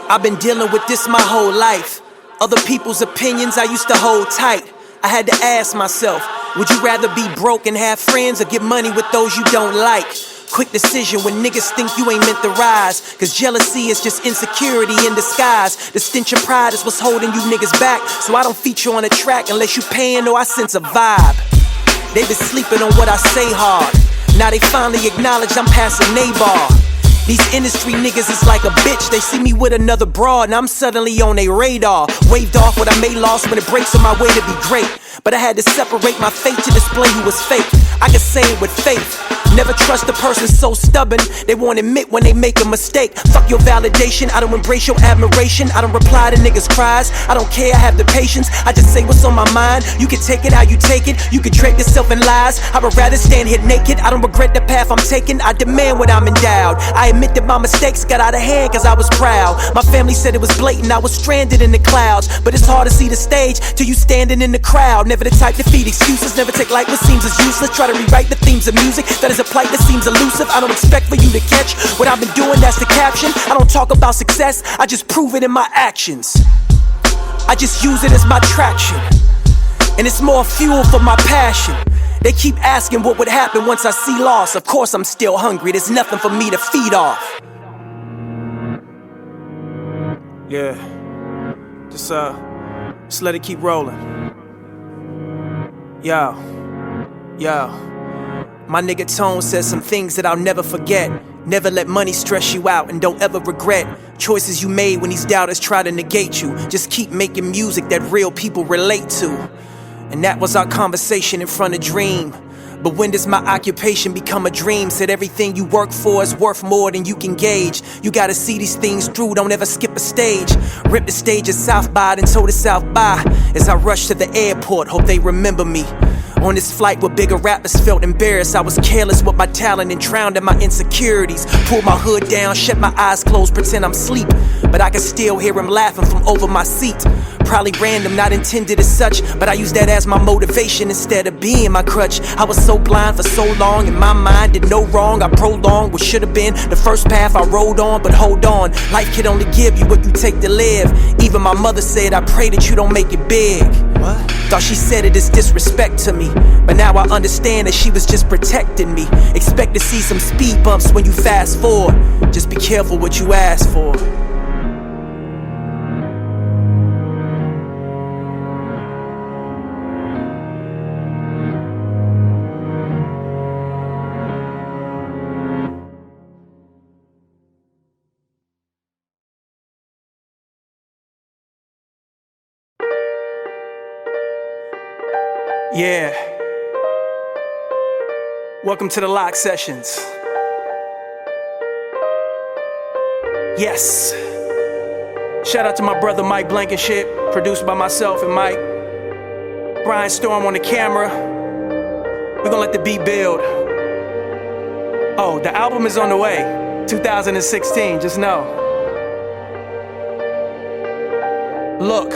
I've been dealing with this my whole life. Other people's opinions I used to hold tight. I had to ask myself, would you rather be broke and have friends or get money with those you don't like? Quick decision when niggas think you ain't meant to rise, cause jealousy is just insecurity in disguise. The stench of pride is what's holding you niggas back, so I don't feature on a track unless you paying or I sense a vibe. They been sleeping on what I say hard. Now they finally acknowledge I'm passing Nabar. These industry niggas is like a bitch. They see me with another broad and I'm suddenly on their radar. Waved off what I made lost when it breaks on my way to be great. But I had to separate my fate to display who was fake. I can say it with faith. Never trust a person so stubborn they won't admit when they make a mistake. Fuck your validation, I don't embrace your admiration. I don't reply to niggas' cries, I don't care, I have the patience. I just say what's on my mind, you can take it how you take it. You can trade yourself in lies, I would rather stand here naked. I don't regret the path I'm taking, I demand what I'm endowed. I admit that my mistakes got out of hand cause I was proud. My family said it was blatant, I was stranded in the clouds. But it's hard to see the stage till you standing in the crowd. Never the type to feed excuses, never take light what seems as useless. Try to rewrite the themes of music that is a plight that seems elusive. I don't expect for you to catch what I've been doing, that's the caption. I don't talk about success, I just prove it in my actions. I just use it as my traction, and it's more fuel for my passion. They keep asking what would happen once I see loss. Of course I'm still hungry, there's nothing for me to feed off. Yeah, just let it keep rolling. Yo. My nigga Tone said some things that I'll never forget. Never let money stress you out and don't ever regret choices you made when these doubters try to negate you. Just keep making music that real people relate to. And that was our conversation in front of Dream. But when does my occupation become a dream? Said everything you work for is worth more than you can gauge. You gotta see these things through, don't ever skip a stage. Rip the stage at South by, then told it South by. As I rush to the airport, hope they remember me. On this flight where bigger rappers felt embarrassed, I was careless with my talent and drowned in my insecurities. Pulled my hood down, shut my eyes closed, pretend I'm asleep. But I can still hear him laughing from over my seat. Probably random, not intended as such, but I use that as my motivation instead of being my crutch. I was so blind for so long, in my mind did no wrong. I prolonged what should have been the first path I rode on. But hold on, life can only give you what you take to live. Even my mother said, I pray that you don't make it big. What? Thought she said it as disrespect to me, but now I understand that she was just protecting me. Expect to see some speed bumps when you fast forward. Just be careful what you ask for. Yeah. Welcome to the Lock Sessions. Yes. Shout out to my brother Mike Blankenship, produced by myself and Mike. Brian Storm on the camera. We're gonna let the beat build. Oh, the album is on the way. 2016, just know. Look.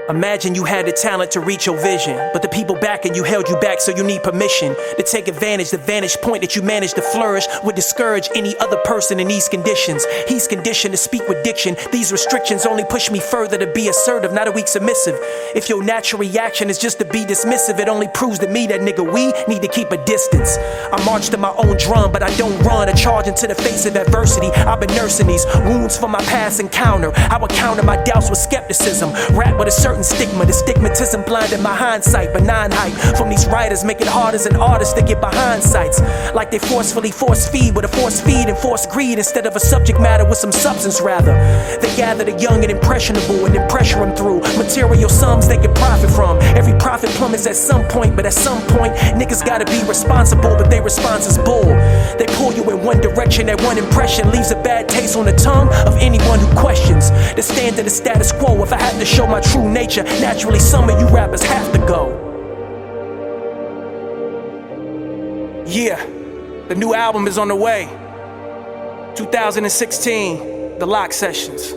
Imagine you had the talent to reach your vision, but the people backing you held you back, so you need permission to take advantage. The vantage point that you managed to flourish would discourage any other person in these conditions. He's conditioned to speak with diction. These restrictions only push me further to be assertive, not a weak submissive. If your natural reaction is just to be dismissive, it only proves to me that nigga, we need to keep a distance. I march to my own drum, but I don't run or charge into the face of adversity. I've been nursing these wounds from my past encounter. I would counter my doubts with skepticism. Rap with a certain stigma, the stigmatism blinded my hindsight. Benign hype from these writers make it hard as an artist to get behind sights. Like they forcefully force feed with a force feed and force greed instead of a subject matter with some substance rather. They gather the young and impressionable and then pressure them through material sums they can profit from. Every profit plummets at some point, but at some point niggas gotta be responsible, but their response is bull. They pull you in one direction, that one impression leaves a bad taste on the tongue of anyone who questions the standard of status quo. If I had to show my true nature, naturally some of you rappers have to go. Yeah, the new album is on the way. 2016, the Lock Sessions.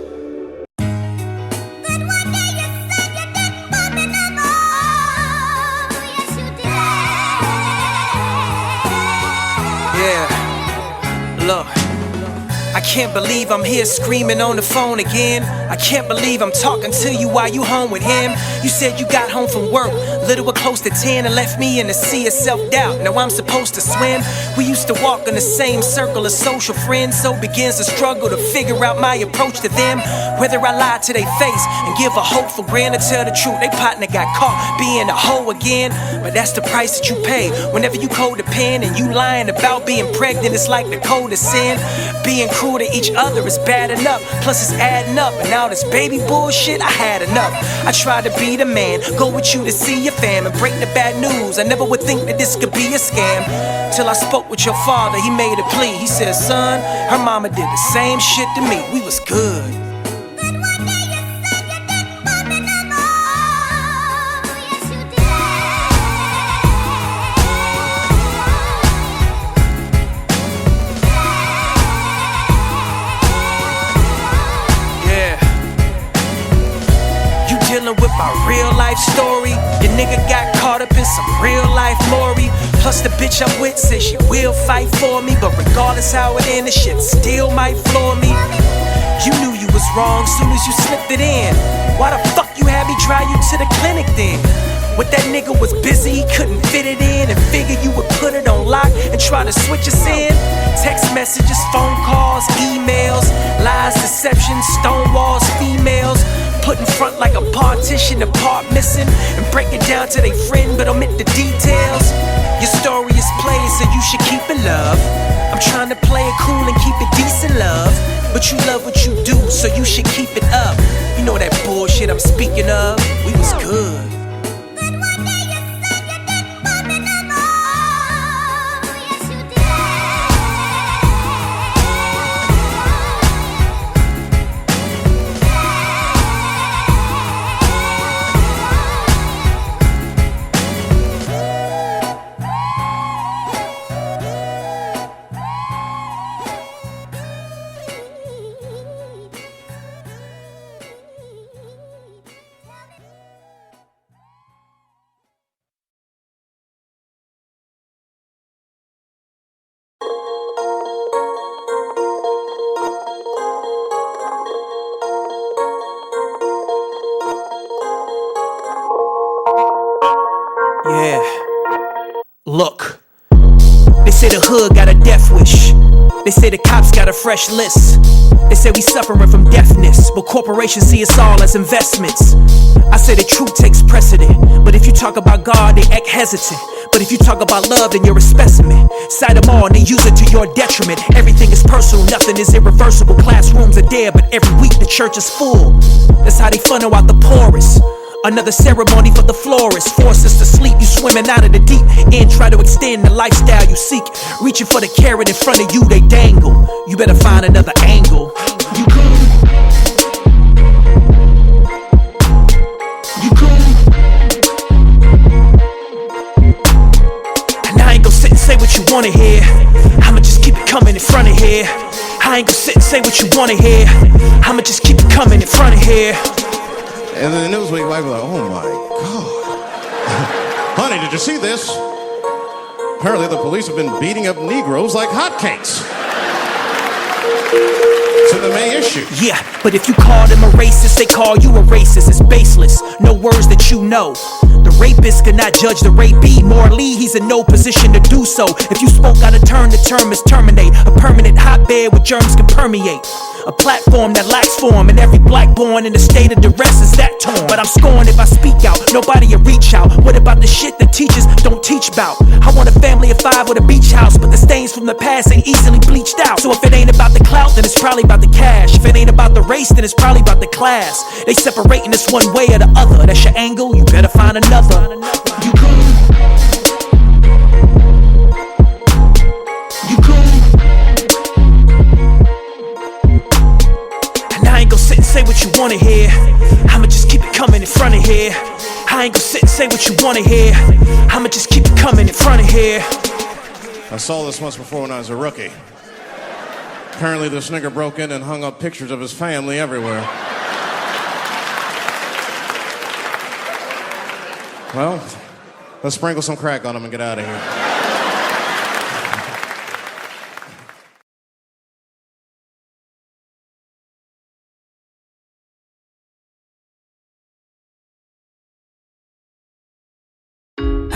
Yeah, look, I can't believe I'm here screaming on the phone again. I can't believe I'm talking to you while you home with him. You said you got home from work, little or close to 10, and left me in the sea of self-doubt. Now I'm supposed to swim. We used to walk in the same circle of social friends, so begins the struggle to figure out my approach to them. Whether I lie to their face and give a hope for grand to tell the truth, they partner got caught being a hoe again. But that's the price that you pay whenever you codepend and you lying about being pregnant. It's like the code of sin. Being cruel to each other is bad enough, plus it's adding up. And now this baby bullshit, I had enough. I tried to be the man, go with you to see your fam and break the bad news. I never would think that this could be a scam, till I spoke with your father. He made a plea. He said, son, her mama did the same shit to me. We was good. Dealing with my real life story. Your nigga got caught up in some real life Maury. Plus the bitch I'm with says she will fight for me, but regardless how it ends, shit still might floor me. You knew you was wrong soon as you slipped it in. Why the fuck you had me drive you to the clinic then? What that nigga was busy, he couldn't fit it in, and figured you would put it on lock and try to switch us in. Text messages, phone calls, emails, lies, deception, stonewalls, females. Put in front like a partition, a part missing, and break it down to they friend but omit the details. Your story is played, so you should keep it love. I'm trying to play it cool and keep it decent, love. But you love what you do, so you should keep it up. You know that bullshit I'm speaking of? We was good. Yeah. Look, they say the hood got a death wish. They say the cops got a fresh list. They say we suffering from deafness, but corporations see us all as investments. I say the truth takes precedent, but if you talk about God, they act hesitant. But if you talk about love, then you're a specimen. Cite them all and then use it to your detriment. Everything is personal, nothing is irreversible. Classrooms are dead, but every week the church is full. That's how they funnel out the poorest. Another ceremony for the florist. Force us to sleep, you swimming out of the deep end. Try to extend the lifestyle you seek. Reaching for the carrot in front of you, they dangle. You better find another angle. You cool? You cool? And I ain't gon' sit and say what you wanna hear. I'ma just keep it coming in front of here. I ain't gon' sit and say what you wanna hear. I'ma just keep it coming in front of here. And then the Newsweek wife was like, oh my God. Honey, did you see this? Apparently the police have been beating up Negroes like hotcakes. It's in the May issue. Yeah, but if you call them a racist, they call you a racist. It's baseless, no words that you know. The rapist cannot judge the rapee. Morally, he's in no position to do so. If you spoke out of turn, the term is terminate. A permanent hotbed where germs can permeate. A platform that lacks form, and every black born in a state of duress is that torn. But I'm scorned if I speak out, nobody will reach out. What about the shit that teachers don't teach about? I want a family of 5 with a beach house, but the stains from the past ain't easily bleached out. So if it ain't about the clout, then it's probably about the cash. If it ain't about the race, then it's probably about the class. They separating us one way or the other. That's your angle, you better find another. You cool? You cool? And I ain't gon' sit and say what you wanna hear. I'ma just keep it coming in front of here. I ain't gon' sit and say what you wanna hear. I'ma just keep it coming in front of here. I saw this once before when I was a rookie. Apparently this nigga broke in and hung up pictures of his family everywhere. Well, let's sprinkle some crack on him and get out of here.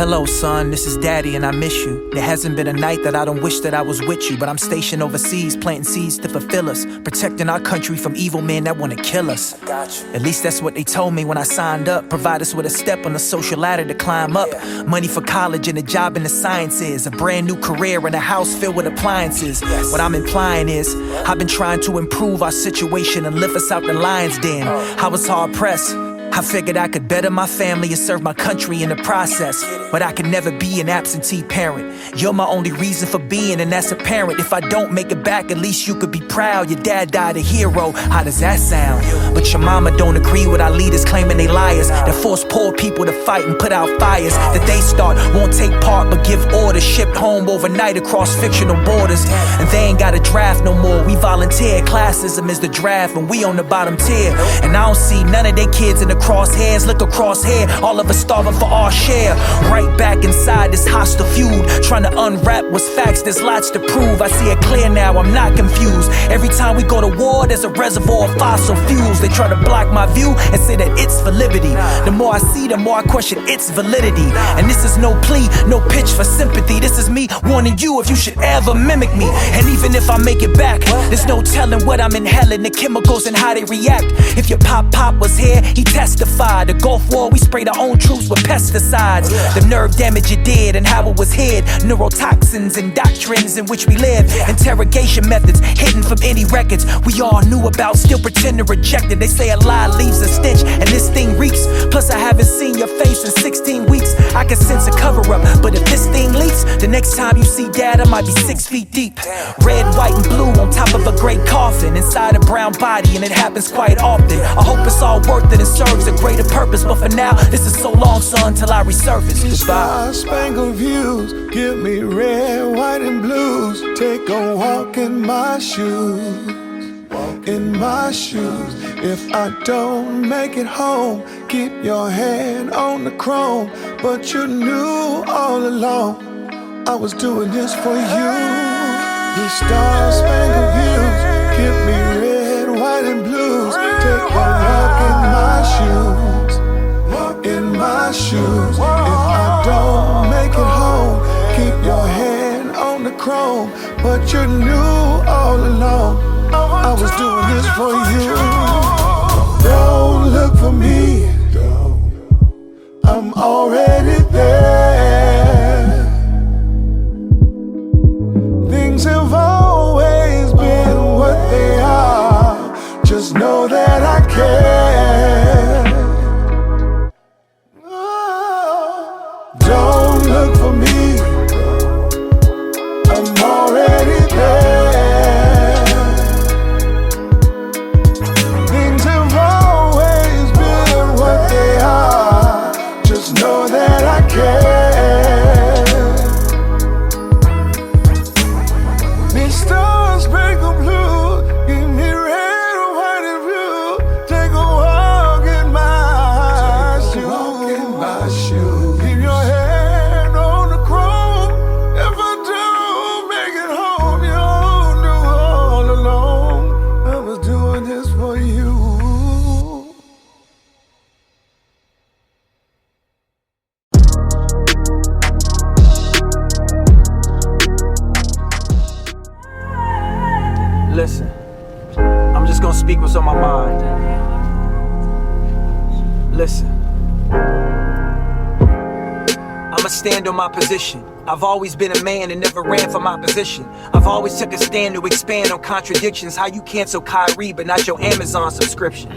Hello son, this is daddy and I miss you. There hasn't been a night that I don't wish that I was with you. But I'm stationed overseas, planting seeds to fulfill us, protecting our country from evil men that wanna kill us. At least that's what they told me when I signed up. Provide us with a step on the social ladder to climb up. Money for college and a job in the sciences, a brand new career and a house filled with appliances. What I'm implying is, I've been trying to improve our situation and lift us out the lion's den. I was hard pressed. I figured I could better my family and serve my country in the process. But I could never be an absentee parent. You're my only reason for being, and that's apparent. If I don't make it back, at least you could be proud. Your dad died a hero, how does that sound? But your mama don't agree with our leaders claiming they liars, that force poor people to fight and put out fires that they start, won't take part but give orders, shipped home overnight across fictional borders. And they ain't got a draft no more, we volunteer. Classism is the draft and we on the bottom tier. And I don't see none of they kids in the crosshairs. Look across here, all of us starving for our share. Right back inside this hostile feud, trying to unwrap what's facts, there's lots to prove. I see it clear now, I'm not confused. Every time we go to war, there's a reservoir of fossil fuels. They try to block my view and say that it's for liberty. The more I see, the more I question its validity. And this is no plea, no pitch for sympathy. This is me warning you if you should ever mimic me. And even if I make it back, there's no telling what I'm inhaling, the chemicals and how they react. If your pop was here, he testified. The Gulf War, we sprayed our own troops with pesticides. The nerve damage it did and how it was hid. Neurotoxins and doctrines in which we live. Interrogation methods hidden from any records we all knew about, still pretend to reject it. They say a lie leaves a stench and this thing reeks. Plus I haven't seen your face in 16 weeks. I can sense a cover up, but if this thing leaks, the next time you see dad I might be 6 feet deep. Red, white and blue on top of a great coffin, inside a brown body, and it happens quite often. I hope it's all worth it and serves a greater purpose, but for now this is so long son till I resurface. Goodbye. Spangled views, give me red, white and blues. Take a walk in my shoes, walk in my shoes. If I don't make it home, keep your hand on the chrome. But you knew all along I was doing this for you. The star-spangled views, give me red, white and blues. Take a walk in my shoes, walk in my shoes. If I don't make it home, keep your hand on the chrome. But you knew all along I was doing this for you. Don't look for me, I'm already there. Things have always been what they are. Just know that I care. Don't look for me, I'm already there. Things have always been what they are. Just know that I care. These stars break the blue, give me red, white and blue. Take a walk in my shoes. Keep your hand on the chrome. If I don't make it home, you'll know all along I was doing this for you. Listen, I'm just gonna speak what's on my mind. Listen, I'ma stand on my position. I've always been a man and never ran from my position. I've always took a stand to expand on contradictions. How you cancel Kyrie but not your Amazon subscription.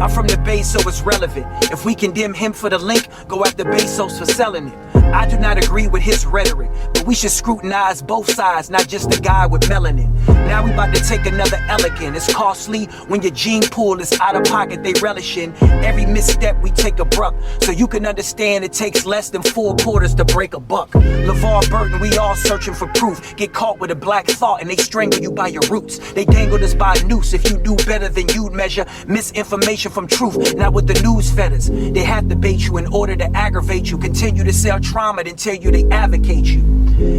I'm from the Bay, so it's relevant. If we condemn him for the link, go after Bezos for selling it. I do not agree with his rhetoric, but we should scrutinize both sides, not just the guy with melanin. Now we about to take another elegant. It's costly when your gene pool is out of pocket, they relish in. Every misstep we take abrupt, so you can understand it takes less than 4 quarters to break a buck. LeVar Burton, we all searching for proof. Get caught with a black thought and they strangle you by your roots. They dangled us by a noose. If you knew better than you'd measure misinformation from truth, not with the news feathers. They have to bait you in order to aggravate you. Continue to sell trauma, then tell you they advocate you.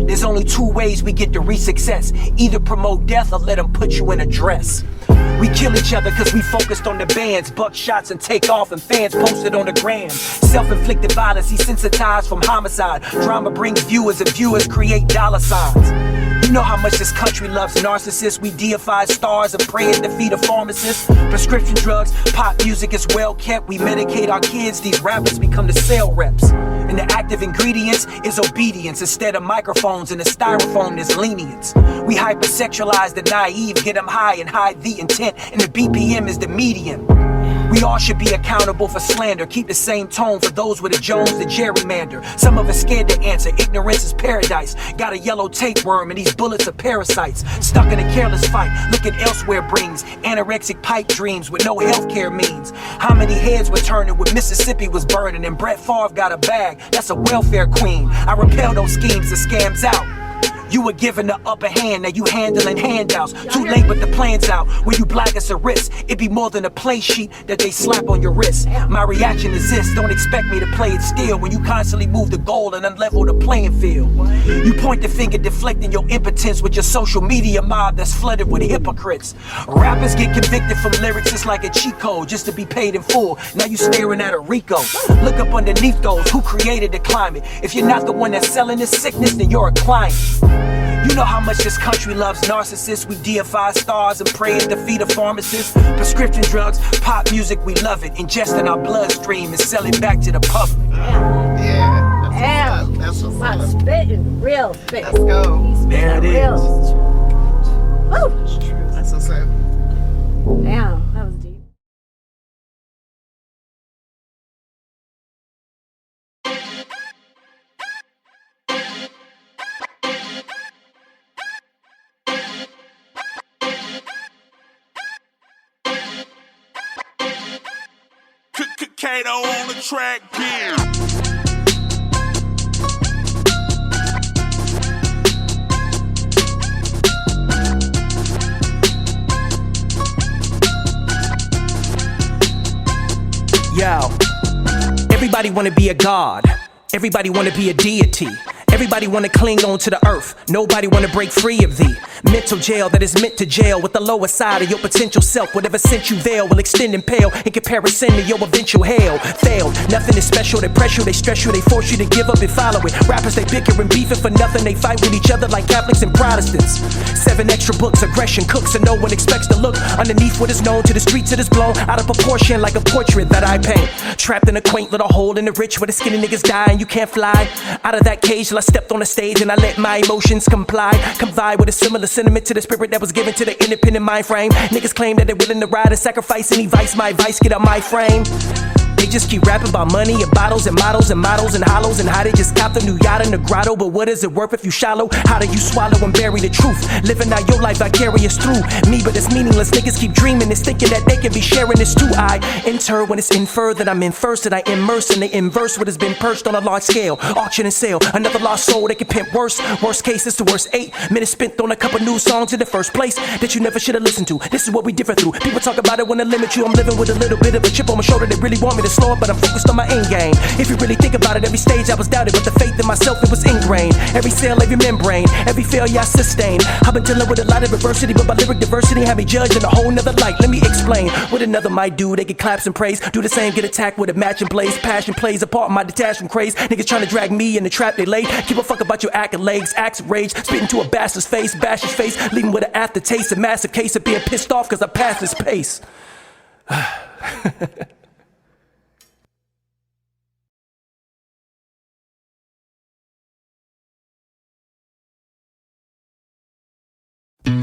There's only 2 ways we get to reach success. Either promote death or let them put you in a dress. We kill each other cause we focused on the bands, buck shots and take off and fans posted on the gram. Self-inflicted violence, desensitized from homicide. Drama brings viewers and viewers create dollar signs. You know how much this country loves narcissists. We deify stars and pray and defeat a pharmacist. Prescription drugs, pop music is well kept. We medicate our kids, these rappers become the sale reps. And the active ingredients is obedience. Instead of microphones and the styrofoam is lenience. We hypersexualize the naive, get them high and hide the intent. And the BPM is the median. We all should be accountable for slander. Keep the same tone for those with a Jones to gerrymander. Some of us scared to answer. Ignorance is paradise. Got a yellow tapeworm and these bullets are parasites. Stuck in a careless fight. Looking elsewhere brings anorexic pipe dreams with no healthcare means. How many heads were turning when Mississippi was burning and Brett Favre got a bag? That's a welfare queen. I repel those schemes, the scams out. You were given the upper hand, now you handling handouts. Too late, but the plan's out. When you black us a risk, it be more than a play sheet that they slap on your wrist. My reaction is this: don't expect me to play it still when you constantly move the goal and unlevel the playing field. You point the finger, deflecting your impotence with your social media mob that's flooded with hypocrites. Rappers get convicted from lyrics, it's like a cheat code just to be paid in full. Now you staring at a Rico. Look up underneath those who created the climate. If you're not the one that's selling this sickness, then you're a client. You know how much this country loves narcissists. We deify stars and pray and defeat a pharmacist. Prescription drugs, pop music, we love it. Ingest in our bloodstream and sell it back to the public. Yeah, that's what's up. Spitting real spit. Let's go. There it is. Woo. That's what's up. Damn, that was deep. Kato on the track, yeah. Yo, everybody wanna be a god. Everybody wanna be a deity. Everybody wanna cling on to the earth. Nobody wanna break free of the mental jail that is meant to jail with the lower side of your potential self. Whatever scent you veil will extend and pale in comparison to your eventual hell. Failed, nothing is special. They press you, they stress you, they force you to give up and follow it. Rappers, they bicker and beefing for nothing. They fight with each other like Catholics and Protestants. 7 extra books, aggression cooks, and no one expects to look underneath what is known to the streets. It is blown out of proportion like a portrait that I paint. Trapped in a quaint little hole in the rich where the skinny niggas die and you can't fly out of that cage till I stepped on the stage and I let my emotions comply. Come vibe with a similar sentiment to the spirit that was given to the independent mind frame. Niggas claim that they're willing to ride and sacrifice any vice. My advice, get out my frame. They just keep rapping about money and bottles and models and models and hollows and how they just got the new yacht in the grotto. But what is it worth if you shallow? How do you swallow and bury the truth? Living out your life vicarious through me, but it's meaningless. Niggas keep dreaming and thinking that they can be sharing this too. I enter when it's inferred that I'm in first, that I immerse in the inverse what has been perched on a large scale. Auction and sale, another lost soul they can pimp worse. Worst case is the worst 8 minutes spent on a couple new songs in the first place that you never should have listened to. This is what we differ through. People talk about it when they limit you. I'm living with a little bit of a chip on my shoulder. They really want me to slow up, but I'm focused on my end game. If you really think about it, every stage I was doubted, but the faith in myself, it was ingrained. Every cell, every membrane, every failure I sustained. I've been dealing with a lot of adversity, but my lyric diversity had me judged in a whole nother light. Let me explain what another might do. They get claps and praise, do the same, get attacked with a matching blaze. Passion plays a part of my detached from craze. Niggas trying to drag me in the trap they laid. Give a fuck about your accolades, acts of rage. Spit into a bastard's face, bash his face, leaving with an aftertaste. A massive case of being pissed off cause I passed this pace.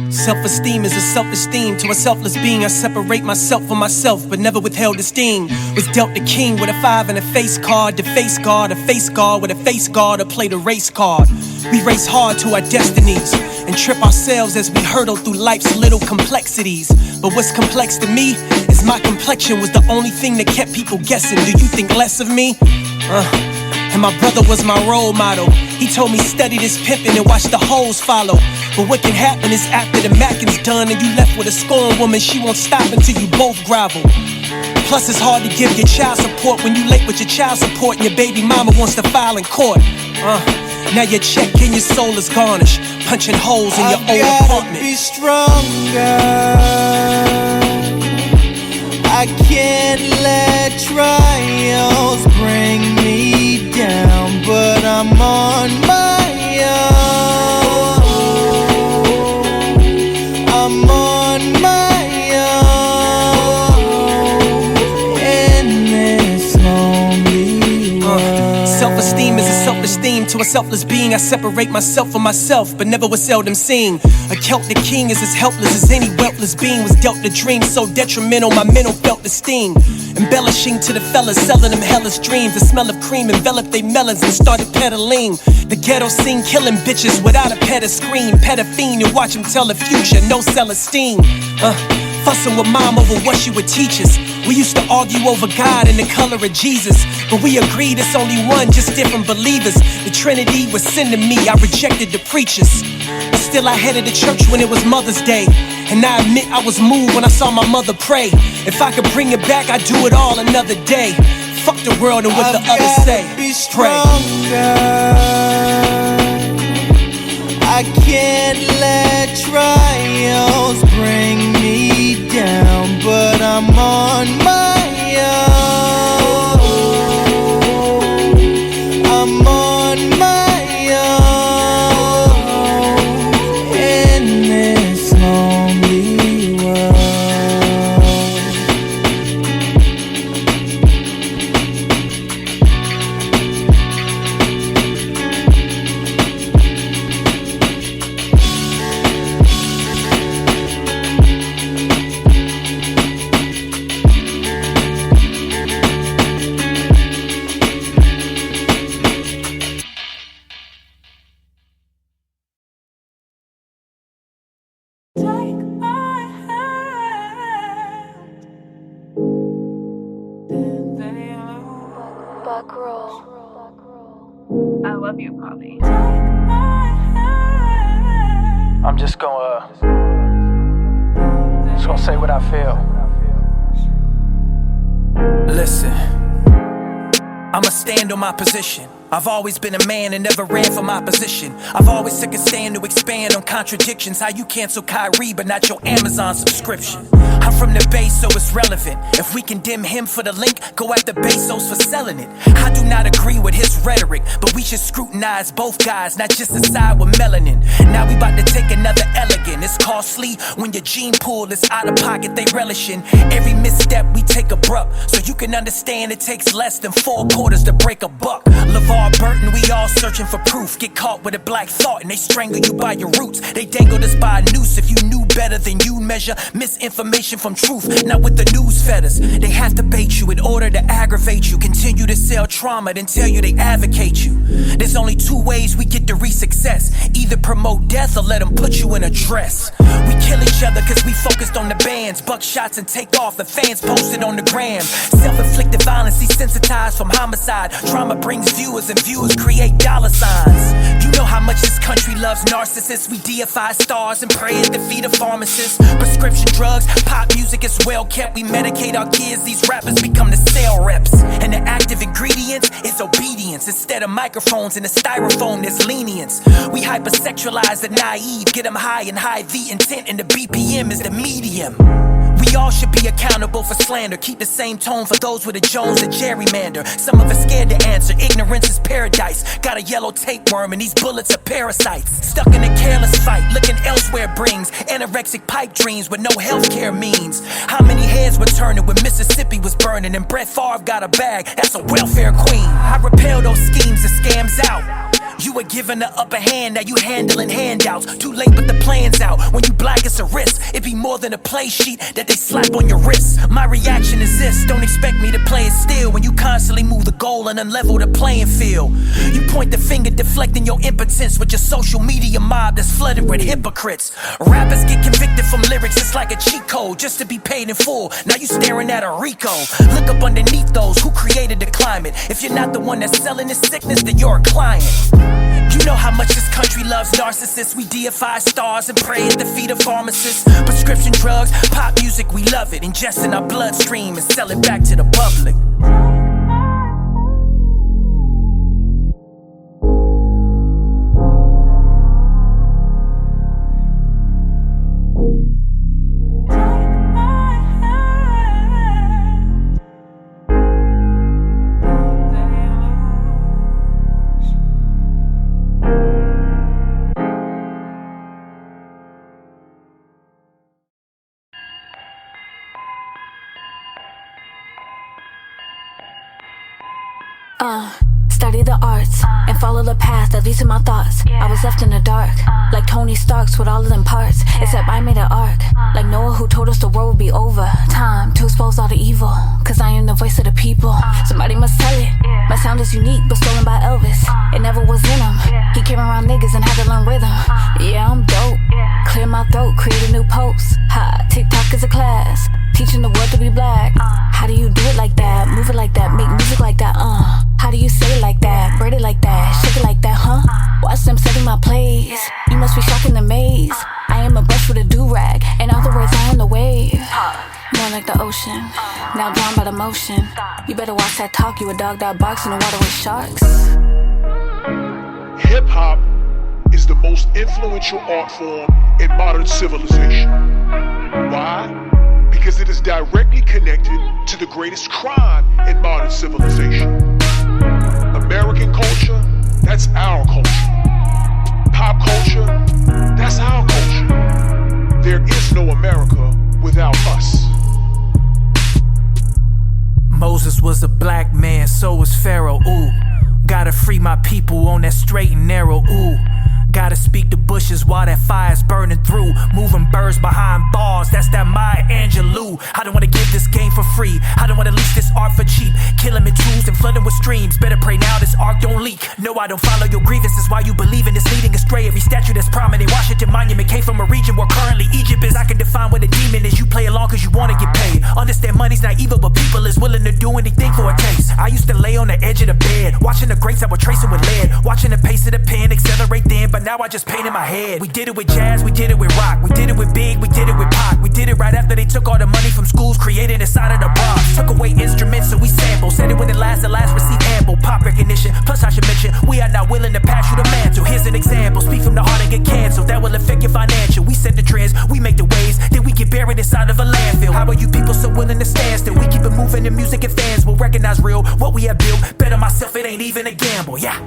Self-esteem is a self-esteem. To a selfless being I separate myself from myself, but never withheld esteem. Was dealt the king with a 5 and a face card. The face guard, a face guard with a face guard, or play the race card. We race hard to our destinies and trip ourselves as we hurdle through life's little complexities. But what's complex to me is my complexion was the only thing that kept people guessing. Do you think less of me? And my brother was my role model. He told me study this pimpin' and watch the hoes follow. But what can happen is after the mackin's done and you left with a scorned woman, she won't stop until you both grovel. Plus it's hard to give your child support when you late with your child support and your baby mama wants to file in court. Now your check and your soul is garnished, punching holes in your old apartment. Be stronger. selfless being. I separate myself from myself, but never was seldom seen. A Celtic king is as helpless as any wealthless being. Was dealt a dream so detrimental, my mental felt the sting. Embellishing to the fellas, selling them hellish dreams. The smell of cream enveloped they melons and started peddling. The ghetto scene, killing bitches without a pet or scream. Pet a fiend and watch him tell the future, no Celestine. Fussing with mom over what she would teach us. We used to argue over God and the color of Jesus, but we agreed it's only one, just different believers. The Trinity was sending me, I rejected the preachers. But still I headed to church when it was Mother's Day, and I admit I was moved when I saw my mother pray. If I could bring it back, I'd do it all another day. Fuck the world and what the others say. Pray. I can't let trials bring me down, but I'm on my own. I'm on my own in this lonely world. I love you, Bobby. I'm just gonna say what I feel. Listen, I'ma stand on my position. I've always been a man and never ran from my position. I've always took a stand to expand on contradictions. How you cancel Kyrie but not your Amazon subscription. I'm from the base, so it's relevant. If we condemn him for the link, go after Bezos for selling it. I do not agree with his rhetoric, but we should scrutinize both guys, not just the side with melanin. Now we about to take another elegant. It's costly when your gene pool is out of pocket, they relishing. Every misstep we take abrupt, so you can understand it takes less than 4 quarters to break a buck. LeVar Burton, we all searching for proof. Get caught with a black thought and they strangle you by your roots. They dangled us by a noose. If you knew better than you measure misinformation from truth, not with the news fed us. They have to bait you in order to aggravate you. Continue to sell trauma, then tell you they advocate you. There's only 2 ways we get to reach success. Either promote death or let them put you in a dress. We kill each other cause we focused on the bands. Buck shots and take off, the fans posted on the gram. Self-inflicted violence, desensitized from homicide. Trauma brings viewers and viewers create dollar signs. You know how much this country loves narcissists. We deify stars and pray at the feet of pharmacists. Prescription drugs, pop music is well kept. We medicate our kids, these rappers become the sale reps. And the active ingredient is obedience. Instead of microphones in the styrofoam, there's lenience. We hypersexualize the naive, get them high and high the intent, and the BPM is the medium. We all should be accountable for slander. Keep the same tone for those with a Jones and gerrymander. Some of us scared to answer. Ignorance is paradise. Got a yellow tapeworm and these bullets are parasites. Stuck in a careless fight, looking elsewhere brings anorexic pipe dreams with no healthcare means. How many heads were turning when Mississippi was burning and Brett Favre got a bag? That's a welfare queen. I repel those schemes and scams out. You were given the upper hand, now you handling handouts. Too late, but the plan's out. When you black, it's a risk. It be more than a play sheet that they slap on your wrist. My reaction is this: don't expect me to play it still when you constantly move the goal and unlevel the playing field. You point the finger, deflecting your impotence with your social media mob that's flooded with hypocrites. Rappers get convicted from lyrics, it's like a cheat code just to be paid in full. Now you staring at a Rico. Look up underneath those who created the climate. If you're not the one that's selling this sickness, then you're a client. You know how much this country loves narcissists. We deify stars and pray at the feet of pharmacists. Prescription drugs, pop music, we love it. Ingest in our bloodstream and sell it back to the public. study the arts, and follow the path that leads to my thoughts. I was left in the dark, like Tony Stark's with all of them parts, except I made an arc, like Noah who told us the world would be over. Time to expose all the evil, cause I am the voice of the people. Somebody must tell it. My sound is unique, but stolen by Elvis. It never was in him. He came around niggas and had to learn rhythm. Yeah, I'm dope. Clear my throat, create a new post. Ha, TikTok is a class, teaching the world to be black. How do you do it like that? Move it like that, make music like that, How do you say it like that? Braid it like that, shake it like that, Watch them setting my plays. You must be shocking the maze. I am a brush with a do-rag. In other words, I am the wave. More like the ocean, now drowned by the motion. You better watch that talk, you a dog that barks in the water with sharks. Hip-hop is the most influential art form in modern civilization. Why? Because it is directly connected to the greatest crime in modern civilization. American culture, that's our culture. Pop culture, that's our culture. There is no America without us. Moses was a black man, so was Pharaoh, ooh. Gotta free my people on that straight and narrow, ooh. Gotta speak to bushes while that fire's burning through. Moving birds behind bars, that's that Maya Angelou. I don't wanna give this game for free. I don't wanna lease this art for cheap. Killing in twos and flooding with streams. Better pray now this arc don't leak. No, I don't follow your grievances. Why you believe in this leading astray. Every statue that's prominent, Washington Monument came from a region where currently Egypt is. I can define what a demon is. You play along cause you wanna get paid. Understand money's not evil, but people is willing to do anything for a taste. I used to lay on the edge of the bed, watching the greats that were tracing with lead. Watching the pace of the pen accelerate then, but now I just paint in my head. We did it with jazz, we did it with rock. We did it with Big, we did it with Pac. We did it right after they took all the money from schools created inside of the Bronx. Took away instruments so we sample. Said it when it last receive ample pop recognition. Plus I should mention, we are not willing to pass you the mantle. Here's an example, speak from the heart and get canceled. That will affect your financial. We set the trends, we make the waves, then we get buried inside of a landfill. How are you people so willing to stand still? We keep it moving, the music and fans will recognize real what we have built. Bet on myself, it ain't even a gamble, yeah.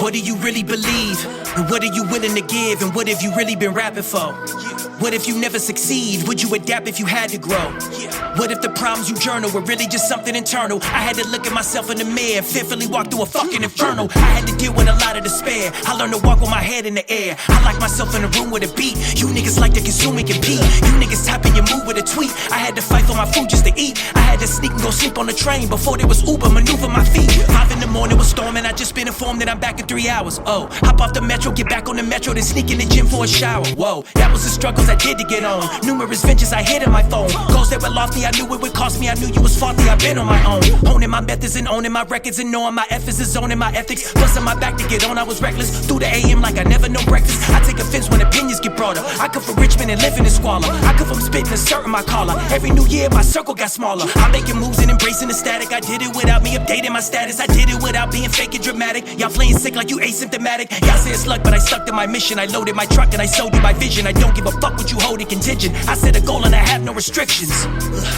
What do you really believe? And what are you willing to give? And what have you really been rapping for? What if you never succeed? Would you adapt if you had to grow? What if the problems you journal were really just something internal? I had to look at myself in the mirror, fearfully walk through a fucking inferno. I had to deal with a lot of despair. I learned to walk with my head in the air. I like myself in a room with a beat. You niggas like to consume and compete. You niggas typing your move with a tweet. I had to fight for my food just to eat. I had to sneak and go sleep on the train before there was Uber, maneuver my feet. 5 in the morning was storming. I just been informed that I'm back in 3 hours. Oh, hop off the metro, get back on the metro, then sneak in the gym for a shower. Whoa, that was the struggles I did to get on. Numerous ventures I hid in my phone. Goals that were lofty, I knew it would cost me. I knew you was faulty, I've been on my own. Honing my methods and owning my records and knowing my efforts is owning my ethics. Busting my back to get on, I was reckless. Through the AM like I never know breakfast. I take offense when opinions get brought up. I come from Richmond and living in squalor. I come from spitting and asserting my collar. Every new year my circle got smaller. I'm making moves and embracing the static. I did it without me updating my status. I did it without being fake and dramatic. Y'all playing sick like you asymptomatic. Y'all say it's luck, but I stuck to my mission. I loaded my truck and I sold you my vision. I don't give a fuck what you hold in contingent. I set a goal and I have no restrictions.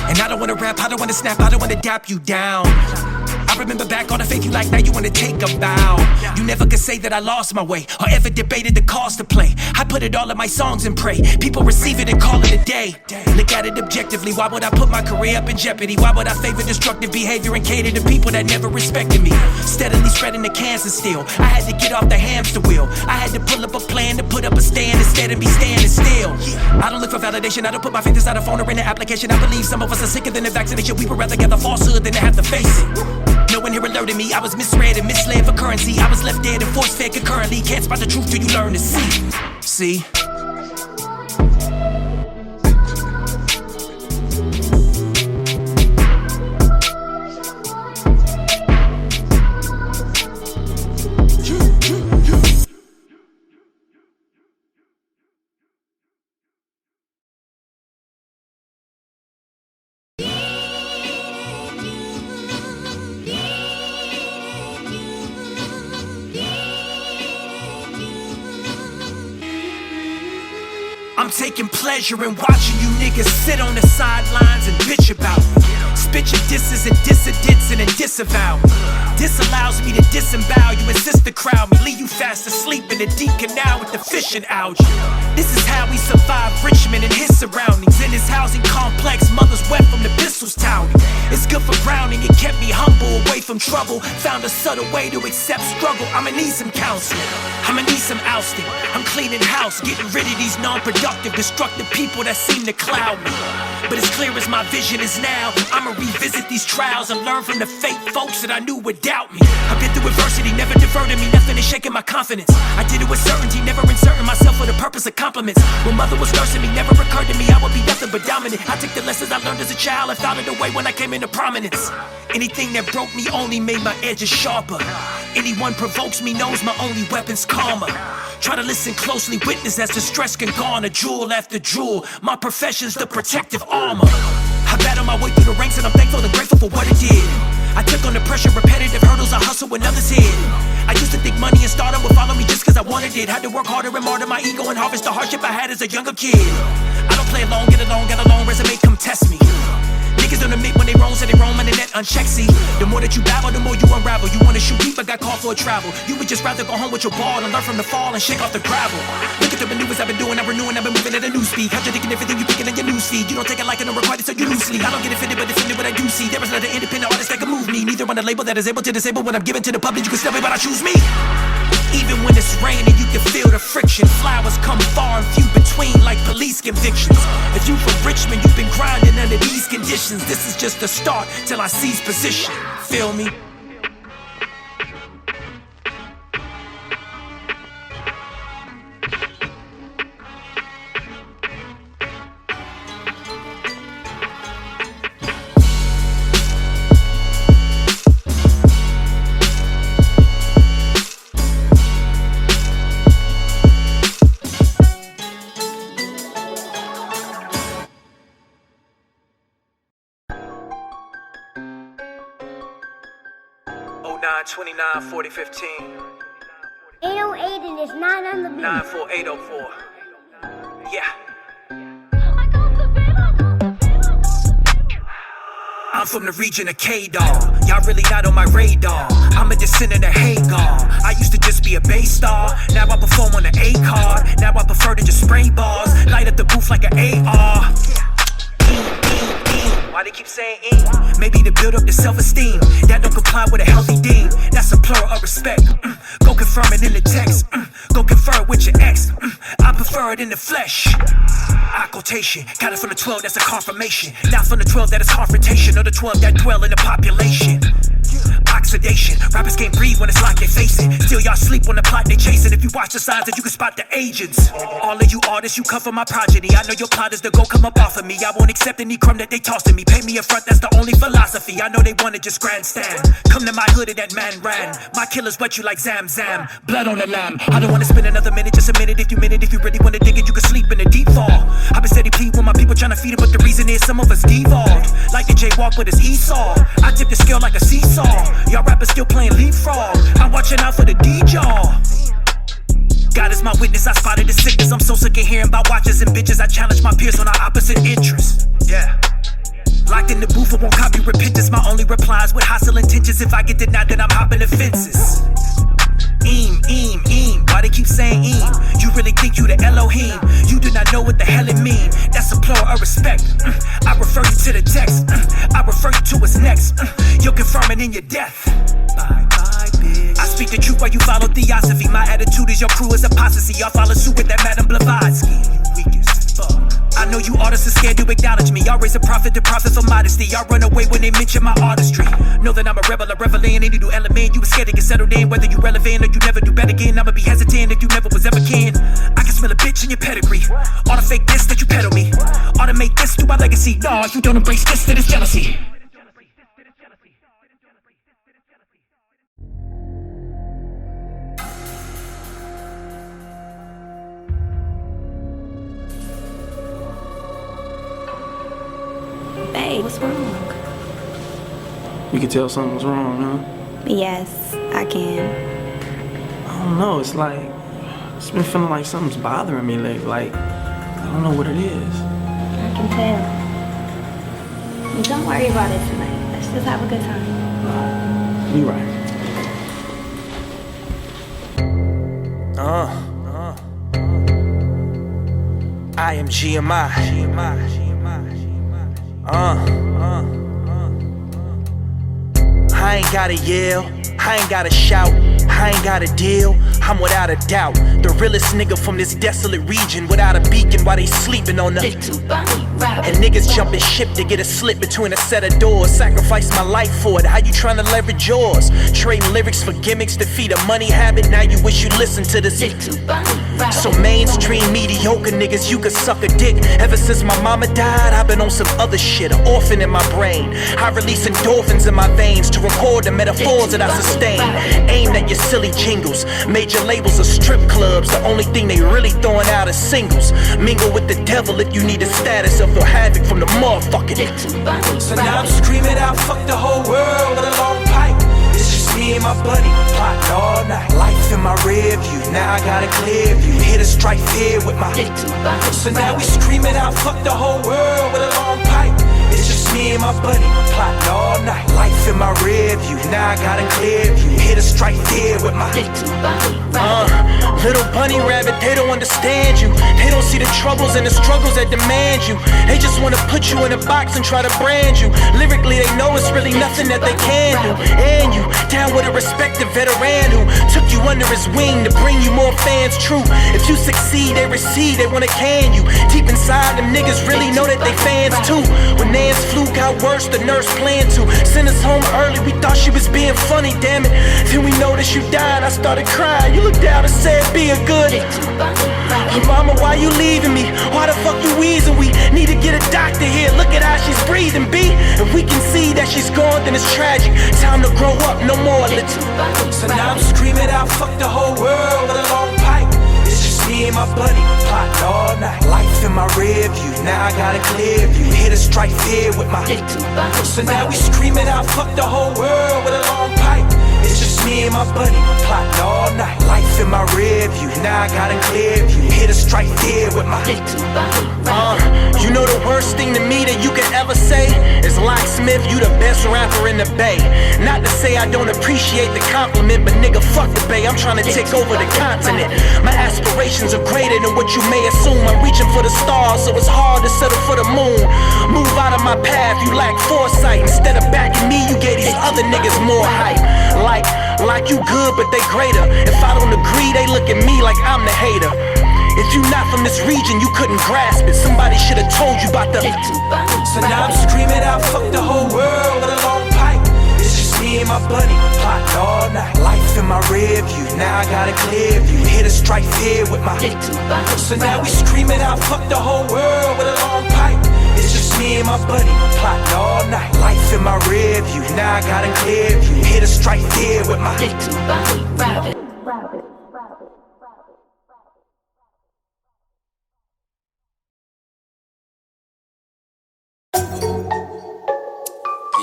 And I don't wanna rap, I don't wanna snap, I don't wanna dap you down. I remember back on the faith you like, now you wanna take a bow. You never could say that I lost my way or ever debated the cost to play. I put it all in my songs and pray people receive it and call it a day. Look at it objectively, why would I put my career up in jeopardy? Why would I favor destructive behavior and cater to people that never respected me? Steadily spreading the cancer still. I had to get off the hamster wheel. I had to pull up a plan to put up a stand instead of be standing still. I don't look for validation, I don't put my faith inside a phone or in an application. I believe some of us are sicker than the vaccination. We would rather get the falsehood than to have to face it. No one here alerted me, I was misread and misled for currency. I was left dead and force fed concurrently. Can't spot the truth till you learn to see. See? taking pleasure in watching you niggas sit on the sidelines and bitch about me. Spit your disses and dissidents and then disavow me. This allows me to disembowel you, insist to crowd me, leave you fast asleep in the deep canal with the fish and algae. This is how we survive Richmond and his surroundings. In his housing complex, mothers wet from the pistols touting. It's good for grounding, it kept me humble, away from trouble. Found a subtle way to accept struggle. I'ma need some counseling, I'ma need some ousting. I'm cleaning house, getting rid of these non-productive, destructive people that seem to cloud me. But as clear as my vision is now, I'ma revisit these trials and learn from the fake folks that I knew would doubt me. I've been through adversity, never diverted me, nothing is shaking my confidence. I did it with certainty, never inserting myself for the purpose of compliments. When mother was nursing me, never occurred to me I would be nothing but dominant. I took the lessons I learned as a child and found it away when I came into prominence. Anything that broke me only made my edges sharper. Anyone provokes me knows my only weapon's karma. Try to listen closely, witness as the stress can garner jewel after jewel. My profession's the protective armor. I battle my way through the ranks and I'm thankful and grateful for what it did. I took on the pressure, repetitive hurdles I hustle when others hid. I used to think money and stardom would follow me just cause I wanted it. Had to work harder and martyr my ego and harvest the hardship I had as a younger kid. I don't play along, get along, got a long resume, come test me. Niggas don't admit when they roam, say they roam on the net unchecked. See, the more that you babble, the more you unravel. You wanna shoot deep, but got called for a travel. You would just rather go home with your ball and learn from the fall and shake off the gravel. Look at the maneuvers I've been doing, I'm renewing, I've been moving at a new speed. Contradicting everything you thinking in your newsfeed. You don't take it like it, don't require it, so you loosely. I don't get offended, but defended what I do see. There is not an independent artist that can move me. Neither on a label that is able to disable what I'm giving to the public. You can stop me, but I choose me. Even when it's raining, you can feel the friction. Flowers come far and few between like police convictions. If you from Richmond, you've been grinding under these conditions. This is just the start till I seize position. Feel me? Oh, 929 4015 808 and it's 9 on the beat. 94804. Yeah. I'm from the region of K-Dog. Y'all really not on my radar. I'm a descendant of Hagar. I used to just be a bass star. Now I perform on the A card. Now I prefer to just spray bars. Light up the booth like an AR. Why they keep saying E? Maybe to build up the self-esteem that don't comply with a healthy deem. That's a plural of respect. Go confirm it in the text. Go confer it with your ex. I prefer it in the flesh. Occultation, got it from the 12, that's a confirmation. Not from the 12 that is confrontation, or the 12 that dwell in the population. Oxidation, rappers can't breathe when it's like they facing. Still y'all sleep on the plot they chasing. If you watch the signs, then you can spot the agents. All of you artists, you come from my progeny. I know your plot is to go come up off of me. I won't accept any crumb that they toss to me. Pay me in front, that's the only philosophy. I know they wanna just grandstand. Come to my hood and that man ran. My killers wet you like Zam Zam. Blood on the lamb. I don't wanna spend another minute, just a minute. If you really wanna dig it, you can sleep in the deep fall. I've been steady pleading with my people trying to feed it, but the reason is some of us devolved. Like the jaywalk with his Esau. I tip the scale like a seesaw. Y'all rappers still playing leapfrog. I'm watching out for the D-Jaw. God is my witness, I spotted the sickness. I'm so sick of hearing about watches and bitches. I challenge my peers on our opposite interests. Yeah. Locked in the booth, I won't copy repentance. My only replies with hostile intentions. If I get denied, then I'm hopping the fences. Why they keep saying You really think you the Elohim? You do not know what the hell it mean. That's a plural of respect. I refer you to the text. I refer you to what's next. You'll confirm it in your death. Bye bye, bitch. I speak the truth while you follow theosophy. My attitude is your crew is apostasy. Y'all follow suit with that Madam Blavatsky. You weak as fuck. I know you artists are scared to acknowledge me. Y'all raise a prophet to profit for modesty. Y'all run away when they mention my artistry. Know that I'm a rebel, a reveler in any new element. You was scared to get settled in, whether you relevant or you never do better again. I'ma be hesitant if you never was ever kin. I can smell a bitch in your pedigree. All the fake this that you peddle me. Automate this to my legacy. No, if you don't embrace this, then it's jealousy. Hey, what's wrong? You can tell something's wrong, huh? Yes, I can. I don't know, it's been feeling like something's bothering me lately. Like I don't know what it is. I can tell. Well, don't worry about it tonight. Let's just have a good time. You right. I am GMI. I ain't gotta yell, I ain't gotta shout, I ain't gotta deal, I'm without a doubt the realest nigga from this desolate region, without a beacon while they sleeping on the and niggas jumping ship to get a slip between a set of doors. Sacrifice my life for it, how you tryna leverage yours? Trading lyrics for gimmicks to feed a money habit, now you wish you listened to this. So mainstream mediocre niggas, you could suck a dick. Ever since my mama died, I've been on some other shit, an orphan in my brain. I release endorphins in my veins to record the metaphors that I sustain, aimed at your silly jingles. Major labels are strip clubs, the only thing they really throwing out is singles. Mingle with the devil if you need a status, or feel havoc from the motherfucking. So now I'm screaming out, fuck the whole world with a long pipe. It's just me and my buddy, plotting all night. Life in my rear view, now I got a clear view. Hit a strike fear with my. So now we screaming out, fuck the whole world with a long pipe. It's just me and my buddy, plotting all night. Life in my rear view, now I got a clear view. Hit a strike fear with my. Little bunny rabbit, they don't understand you. They don't see the troubles and the struggles that demand you. They just wanna put you in a box and try to brand you. Lyrically, they know it's really nothing that they can do. And you, down with a respected veteran who took you under his wing to bring you more fans. True, if you succeed, they recede, they wanna can you. Deep inside, them niggas really know that they fans too. When Nan's flu got worse, the nurse planned to send us home early. We thought she was being funny, damn it. Then we noticed you died, I started crying. You looked down and said, be a good. Mama, why you leaving me? Why the fuck you wheezing? We need to get a doctor here. Look at how she's breathing, B. If we can see that she's gone, then it's tragic. Time to grow up, no more little. So now I'm screaming out, fuck the whole world with a long pipe. It's just me and my buddy, plotting all night. Life in my rear view, now I got a clear view. Hit a strike fear with my. So now we screaming out, fuck the whole world with a long pipe. It's just me and my buddy, plotting all night. Life in my rear view, now I got a clear view. Hit a strike fear with my. You know the worst thing to me that you could ever say is Locksmith, you the best rapper in the Bay. Not to say I don't appreciate the compliment, but nigga, fuck the Bay, I'm trying to take over the continent. My aspirations are greater than what you may assume. I'm reaching for the stars, so it's hard to settle for the moon. Move out of my path, you lack foresight. Instead of backing me, you gave these other niggas more hype. Like you good, but they greater. If I don't agree, they look at me like I'm the hater. If you not from this region, you couldn't grasp it. Somebody should've told you about the. So now I'm screaming out, fuck the whole world with a long pipe. It's just me and my buddy, plotting all night. Life in my rear view, now I got a clear view. Hit a strike fear with my. So now we screaming out, fuck the whole world with a long pipe. It's just me and my buddy, plotting all night. Life in my rear view, now I got a clear view. Hit a strike fear with my. Hey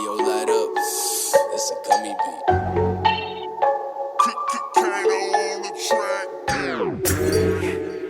yo, light up. It's a gummy beat.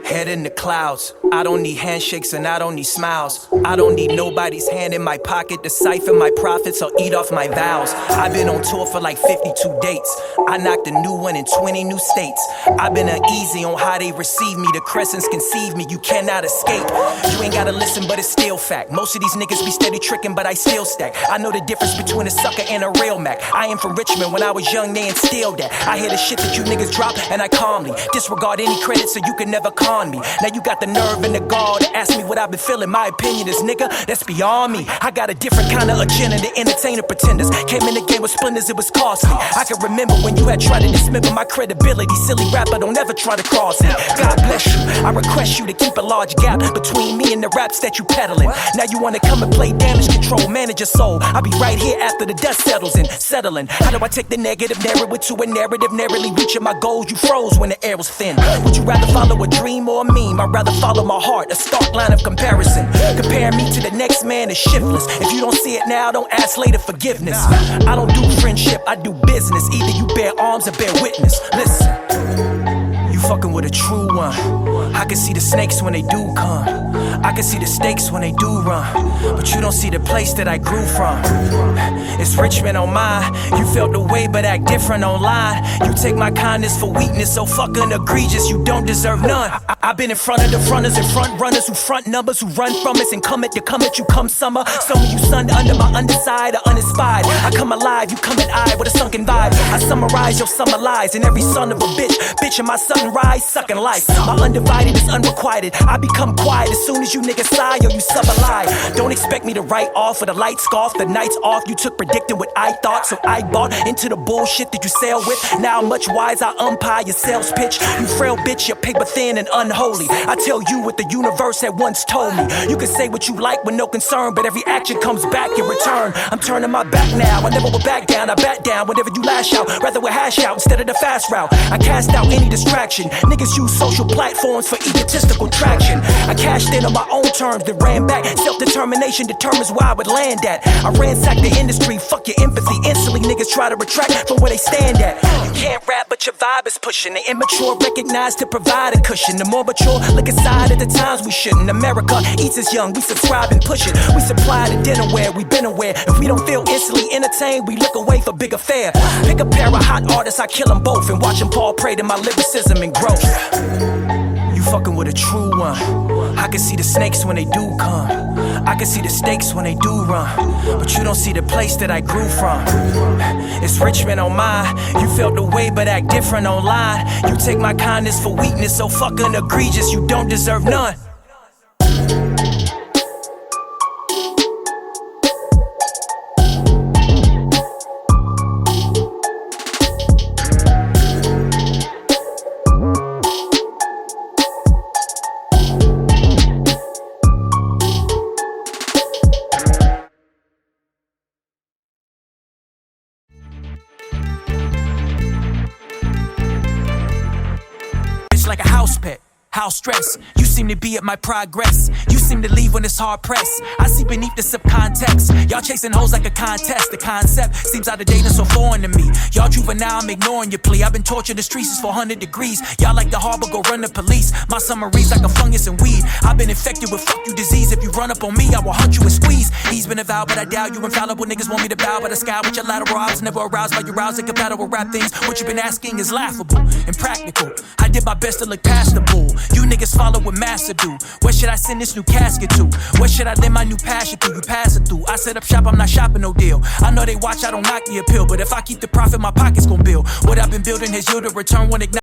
Head in the clouds. I don't need handshakes and I don't need smiles. I don't need nobody's hand in my pocket to siphon my profits or eat off my vows. I've been on tour for like 52 dates. I knocked a new one in 20 new states. I've been uneasy on how they receive me. The crescents conceive me, you cannot escape. You ain't gotta listen, but it's still fact. Most of these niggas be steady tricking, but I still stack. I know the difference between a sucker and a real Mac. I am from Richmond, when I was young they instilled that. I hear the shit that you niggas drop and I calmly disregard any credit so you can never con me. Now you got the nerve and the gall to ask me what I've been feeling. My opinion is, nigga, that's beyond me. I got a different kind of agenda to entertain the pretenders. Came in the game with splendors, it was costly. I can remember when you had tried to dismember my credibility. Silly rapper, don't ever try to cross me. God bless you, I request you to keep a large gap between me and the raps that you peddling. Now you wanna come and play damage control, manage your soul. I'll be right here after the dust settles in, settling. How do I take the negative narrative to a narrative, narrowly reaching my goals? You froze when the air was thin. Would you rather follow a dream or a meme? I'd rather follow my heart, a stark line of comparison. Compare me to the next man is shiftless. If you don't see it now, don't ask later forgiveness. I don't do friendship, I do business. Either you bear arms or bear witness. Listen, you fucking with a true one. I can see the snakes when they do come. I can see the stakes when they do run, but you don't see the place that I grew from. It's Richmond on mine. You felt the way but act different online. You take my kindness for weakness, so fucking egregious, you don't deserve none. I've been in front of the fronters and front runners who front numbers, who run from us and come at you come summer. Some of you sunned under my underside are uninspired. I come alive, you come at eye with a sunken vibe. I summarize your summer lies, and every son of a bitch in my sunrise sucking life. My undivided is unrequited. I become quiet as soon as you niggas sigh or you sub a lie. Don't expect me to write off or the lights off, the nights off. You took predicting what I thought, so I bought into the bullshit that you sail with. Now much wise I umpire your sales pitch. You frail bitch, your paper thin and unholy. I tell you what the universe had once told me. You can say what you like with no concern, but every action comes back in return. I'm turning my back now, I never will back down. I bat down whenever you lash out, rather we hash out instead of the fast route. I cast out any distraction. Niggas use social platforms for egotistical traction. I cashed in on my own terms, then ran back. Self-determination determines where I would land at. I ransacked the industry, fuck your empathy. Instantly niggas try to retract from where they stand at. You can't rap but your vibe is pushing. The immature recognize to provide a cushion. The more mature look aside at the times we shouldn't. America eats us young, we subscribe and push it. We supply the dinnerware, we been aware. If we don't feel instantly entertained, we look away for bigger fare. Pick a pair of hot artists, I kill them both, and watch them Paul pray to my lyricism and growth. You fucking with a true one. I can see the snakes when they do come. I can see the stakes when they do run, but you don't see the place that I grew from. It's Richmond on mine. You felt the way but act different online. You take my kindness for weakness, so fucking egregious, you don't deserve none. Like a house pet, house stress. You seem to be at my progress. You seem to leave when it's hard pressed. I see beneath the subcontext. Y'all chasing hoes like a contest. The concept seems out of date and so foreign to me. Y'all juvenile, I'm ignoring your plea. I've been tortured, the streets is 400 degrees. Y'all like the harbor, go run the police. My summaries like a fungus and weed. I've been infected with fuck you disease. If you run up on me, I will hunt you and squeeze. He's been avowed, but I doubt you infallible. Niggas want me to bow by the sky with your lateral. I was never aroused by your roused and compatible rap things. What you been asking is laughable, impractical. I did my best to look past the bull. You niggas follow what master do. Where should I send this new casket to? Where should I lend my new passion to? You pass it through. I set up shop, I'm not shopping no deal. I know they watch, I don't knock the appeal, but if I keep the profit, my pocket's gon' build. What I've been building has yielded return when